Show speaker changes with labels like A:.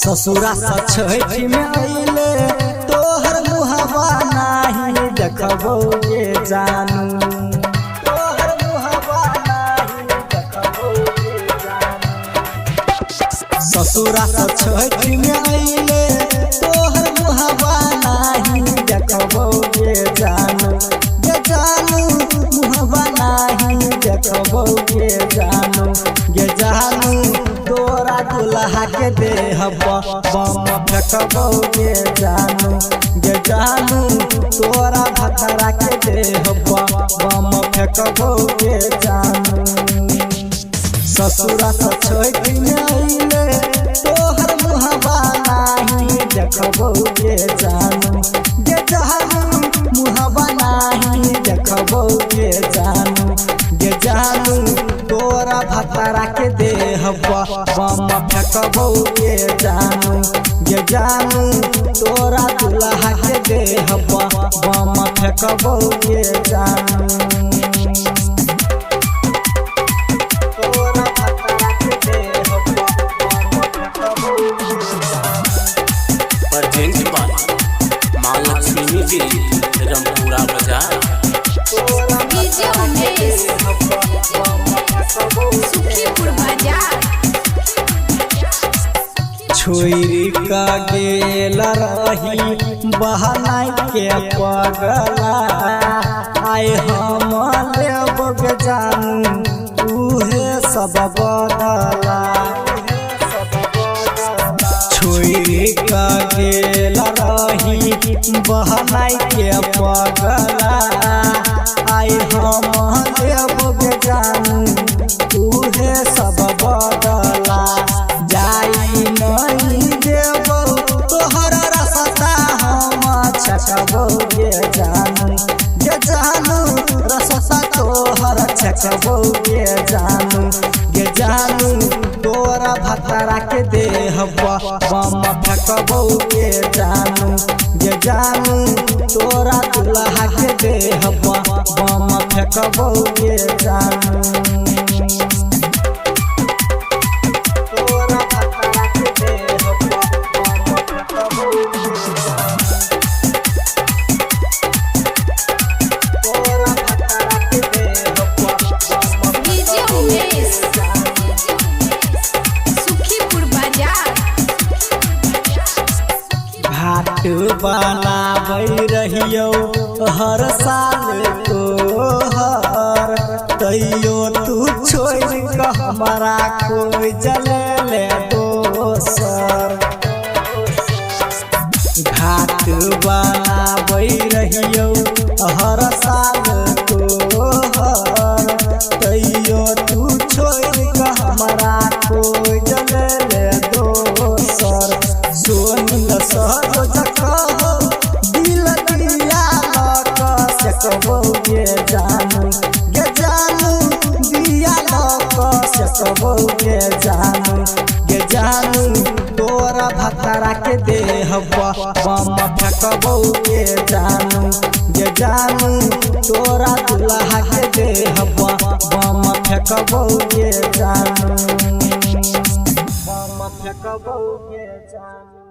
A: ससुरा सचैती में आइले तोहर मुहवा नाही देखबो ये जानू, तोहर मुहवा नाही देखबो ये जानू। ससुरा सचैती में आइले तोहर मुहवा नाही देखबो ये जानू, ये जानू मुहवा नाही देखबो ये जानू, ये जानू तोरा दुल्हा के देहब बम फेंकबो ये जानू, ये जानू तोरा भतरा के देहब बम फेंकबो ये जानू। ससुरा सचैती में आइले तोहर मुहवा नाही देखबो ये जानू, ये जानू मुहवा नाही देखबो ये जानू, ये जानू तोरा भतरा के देहब बम फेंकबो ये जानू, ये जानू तोरा दुल्हा के देहब बम फेंकबो ये जानू। तोरा भतरा के देहब बम फेंकबो ये जानू।
B: प्रेजेंट बाय मां लक्ष्मी म्यूजिक रमपुरा बाजार।
C: डीजे उमेश सुखीपुर बाजार।
A: छोरी का गेल रही बहनाई के पगला, आय हम लेब जानू उहे सब बदला। छोरी का गेल रही बहनाई के पगला, आय हम लेब जानू उहे सब बदला। जाई नहीं देबो तोहर रसता हम छकबो ये जानू, ये जानू रसता तोहर छकबो ये जानू, ये जानू तोरा भतरा के देहब बम फेंकबो ये जानू, ये जानू तोरा दुल्हा के देहब बम फेंकबो ये जानू।
C: डीजे उमेश सुखीपुर बाजार।
A: घाट बनाबै रहियो हर साल तोहर, तैयो तू छोड़ के हमारा कोई जले दोसर। घाट बनाबै रहियो हर साल तोहर, तैयो तू छोड़ के हमारा कोई जले दोसर। सोनिल सरोज कहो दिल दिया लक सकबो ये जानू, ये जानू दिया लक सकबो ये जानू, ये जानू तोरा भतरा के देहब बम फेंकबो ये जानू, ये जानू तोरा दुल्हा के देहब बम फेंकबो ये जानू, बम फेंकबो ये जानू।